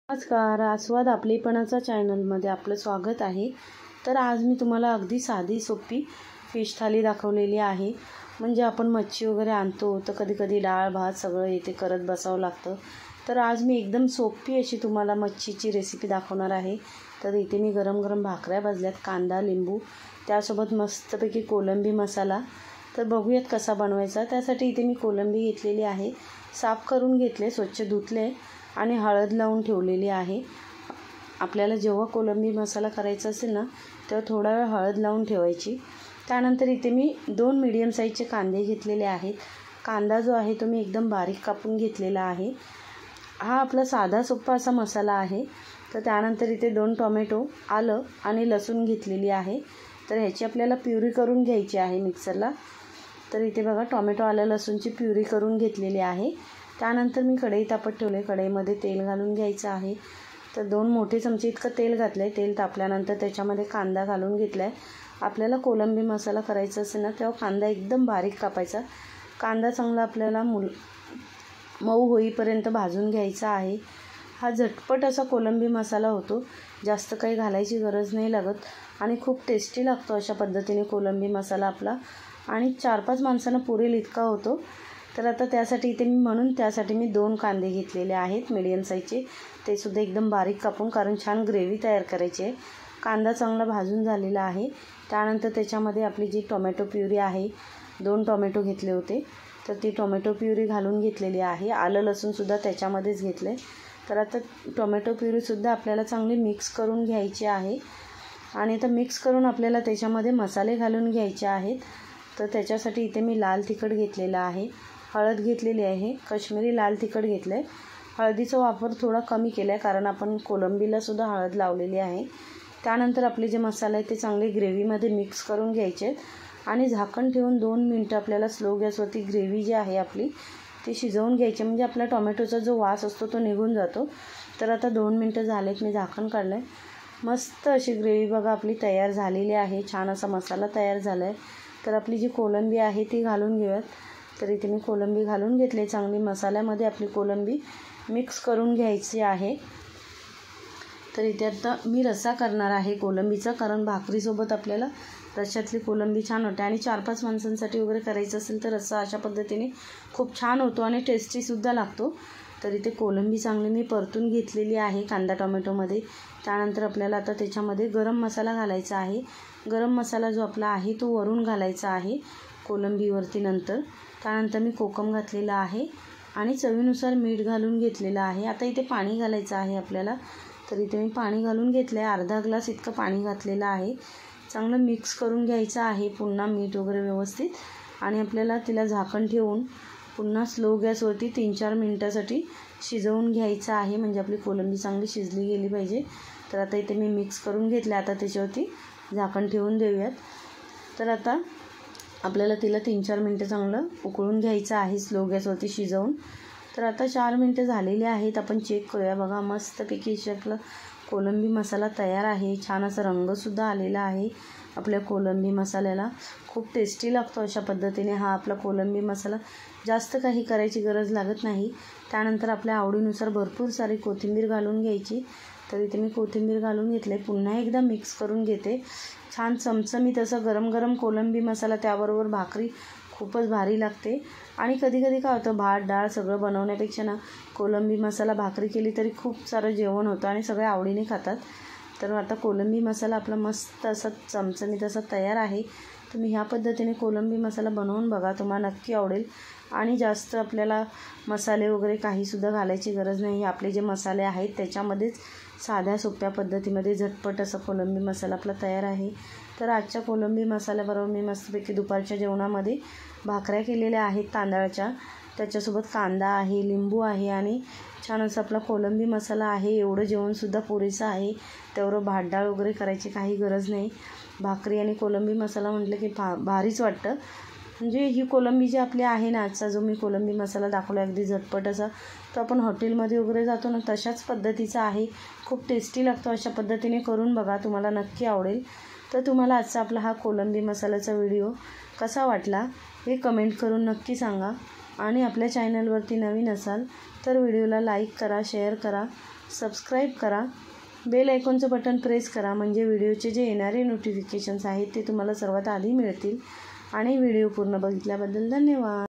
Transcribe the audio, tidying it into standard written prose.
नमस्कार, आस्वाद आपलेपणाचा चॅनलमध्ये आपलं स्वागत आहे। तर आज मी तुम्हाला अगदी साधी सोपी फिश थाली दाखवलेली आहे। म्हणजे आपण मच्छी वगैरे आणतो तर कधी डाळ भात सगळं येते करत बसावं लागतं। तर आज मी एकदम सोपी अशी तुम्हाला मच्छीची रेसिपी दाखवणार आहे। तर इथे मी गरम गरम भाकऱ्या भाजल्यात, कांदा लिंबू त्यासोबत मस्तपैकी कोलंबी मसाला। तर बघूयात कसा बनवायचा। त्यासाठी इथे मी कोलंबी घेतलेली आहे, साफ करून घेतले, स्वच्छ धुतले आणि हळद लावून ठेवलेली आहे। आपल्याला जेव्हा कोलंबी मसाला करायचा असेल ना तेव्हा थोडा वेळ हळद लावून ठेवायची। त्यानंतर इथे मी 2 मीडियम साईजचे कांदे घेतलेले आहेत। कांदा जो आहे तो मी एकदम बारीक कापून घेतलेला आहे। हा आपला साधा सोपा असा मसाला आहे। तर त्यानंतर इथे 2 टोमॅटो, आलं आणि लसूण घेतलेली आहे। तर ह्याची आपल्याला प्युरी करून घ्यायची आहे मिक्सरला। तर इथे बघा टोमॅटो आलं लसूणची प्युरी करून घेतलेली आहे। त्यानंतर मी कढई तापत ठेवले, कढईमध्ये तेल घालून घ्यायचं आहे। तर 2 मोठे चमचे इतकं तेल घातलं। तेल तापल्यानंतर त्याच्यामध्ये कांदा घालून घेतला आहे। आपल्याला कोलंबी मसाला करायचा असेल ना तेव्हा कांदा एकदम बारीक कापायचा। कांदा चांगला आपल्याला मऊ होईपर्यंत भाजून घ्यायचा आहे। हा झटपट असा कोलंबी मसाला होतो, जास्त काही घालायची गरज नाही लागत आणि खूप टेस्टी लागतो अशा पद्धतीने कोलंबी मसाला आपला, आणि 4-5 माणसांना पुरेल इतका होतो। तर आता त्यासाठी इथे मी 2 कांदे घेतलेले आहेत मीडियम साईजचे, ते सुद्धा एकदम बारीक कापून, कारण छान ग्रेव्ही तयार करायची आहे। कांदा चांगला भाजून झालेला आहे। त्यानंतर त्याच्यामध्ये आपली जी टोमॅटो प्युरी आहे, 2 टोमॅटो घेतले होते, तर ती टोमॅटो प्युरी घालून घेतलेली आहे। आलं लसूणसुद्धा त्याच्यामध्येच घेतले। तर आता टोमॅटो प्युरीसुद्धा आपल्याला चांगली मिक्स करून घ्यायची आहे। आणि आता मिक्स करून आपल्याला त्याच्यामध्ये मसाले घालून घ्यायचे आहेत। तर त्याच्यासाठी इथे मी लाल तिखट घेतलेलं आहे, हळद घेतलेली आहे, काश्मीरी लाल तिखट घेतलं आहे। हळदीचा वापर थोडा कमी केला आहे कारण आपण कोलंबीलासुद्धा हळद लावलेली आहे। त्यानंतर आपले जे मसाले आहेत ते चांगले ग्रेव्हीमध्ये मिक्स करून घ्यायचे आणि झाकण ठेवून 2 मिनटं आपल्याला स्लो गॅसवरती ग्रेव्ही जी आहे आपली ती शिजवून घ्यायची, म्हणजे आपला टोमॅटोचा जो वास असतो तो निघून जातो। तर आता 2 मिनटं झालेत, मी झाकण काढलं आहे। मस्त अशी ग्रेव्ही बघा आपली तयार झालेली आहे, छान असा मसाला तयार झाला आहे। तर आपली जी कोलंबी आहे ती घालून घेऊयात। तर इथे मी कोलंबी घालून घेतली, चांगली मसाल्यामध्ये आपली कोलंबी मिक्स करून घ्यायची आहे। तर इथे आता मी रस्सा करणार आहे कोलंबीचा, कारण भाकरीसोबत आपल्याला रश्श्यातली कोलंबी छान होते आणि 4-5 माणसांसाठी वगैरे करायचं असेल तर रस्सा अशा पद्धतीने खूप छान होतो आणि टेस्टीसुद्धा लागतो। तर इथे कोलंबी चांगली मी परतून घेतलेली आहे कांदा टोमॅटोमध्ये। त्यानंतर आपल्याला आता त्याच्यामध्ये गरम मसाला घालायचा आहे। गरम मसाला जो आपला आहे तो वरून घालायचा आहे कोलंबीवरती नंतर। त्यानंतर मी कोकम घातलेला आहे आणि चवीनुसार मीठ घालून घेतलेलं आहे। आता इथे पाणी घालायचं आहे आपल्याला। तर इथे मी पाणी घालून घेतलं आहे, अर्धा ग्लास इतकं पाणी घातलेलं आहे। चांगलं मिक्स करून घ्यायचं आहे पुन्हा मीठ वगैरे व्यवस्थित, आणि आपल्याला तिला झाकण ठेवून पुन्हा स्लो गॅसवरती 3-4 मिनटासाठी शिजवून घ्यायचं आहे, म्हणजे आपली कोलंबी चांगली शिजली गेली पाहिजे। तर आता इथे मी मिक्स करून घेतलं, आता त्याच्यावरती झाकण ठेवून देऊयात। तर आता आपल्याला तिला 3-4 मिनटं चांगलं उकळून घ्यायचं आहे स्लो गॅसवरती शिजवून। तर आता 4 मिनटं झालेली आहेत, आपण चेक करूया। बघा मस्तपैकी आपला कोलंबी मसाला तयार आहे, छान असा रंगसुद्धा आलेला आहे आपल्या कोलंबी मसाल्याला, खूप टेस्टी लागतो अशा पद्धतीने हा आपला कोलंबी मसाला। जास्त काही करायची गरज लागत नाही। त्यानंतर आपल्या आवडीनुसार भरपूर सारी कोथिंबीर घालून घ्यायची। तर इथे मी कोथिंबीर घालून घेतले, पुन्हा एकदा मिक्स करून घेते। छान चमचमीत असं गरम गरम कोलंबी मसाला, त्याबरोबर भाकरी खूपच भारी लागते। आणि कधी काय होतं, भात डाळ सगळं बनवण्यापेक्षा ना कोलंबी मसाला भाकरी केली तरी खूप सारं जेवण होतं आणि सगळे आवडीने खातात। तर आता कोलंबी मसाला आपला मस्त असा चमचमीत असा तयार आहे। तुम्ही ह्या पद्धतीने कोलंबी मसाला बनवून बघा, तुम्हाला नक्की आवडेल। आणि जास्त आपल्याला मसाले वगैरे काहीसुद्धा घालायची गरज नाही। आपले जे मसाले आहेत त्याच्यामध्येच साध्या सोप्या पद्धतीमध्ये झटपट असा कोलंबी मसाला आपला तयार आहे। तर आजच्या कोलंबी मसाल्याबरोबर मी मस्तपैकी दुपारच्या जेवणामध्ये भाकऱ्या केलेल्या आहेत तांदळाच्या, त्याच्यासोबत कांदा आहे, लिंबू आहे आणि छान असा आपला कोलंबी मसाला आहे। एवढं जेवणसुद्धा पुरेसं आहे, तेवढं भात डाळ वगैरे करायची काही गरज नाही। भाकरी आणि कोलंबी मसाला म्हटलं की भारीच वाटतं। म्हणजे ही कोलंबी जी आपली आहे ना, आजचा जो मी कोलंबी मसाला दाखवला अगदी झटपट असा, तो आपण हॉटेलमध्ये वगैरे जातो ना तशाच पद्धतीचा आहे, खूप टेस्टी लागतो। अशा पद्धतीने करून बघा, तुम्हाला नक्की आवडेल। तर तुम्हाला आजचा आपला हा कोलंबी मसाल्याचा व्हिडिओ कसा वाटला हे कमेंट करून नक्की सांगा। आणि आपल्या चॅनलवरती नवीन असाल तर व्हिडिओला लाईक करा, शेअर करा सबस्क्राईब करा, बेल आयकॉनचं बटन प्रेस करा, म्हणजे व्हिडिओचे जे येणारे नोटिफिकेशन्स आहेत ते तुम्हाला सर्वात आधी मिळतील. आणि व्हिडिओ पूर्ण बघितल्याबद्दल धन्यवाद.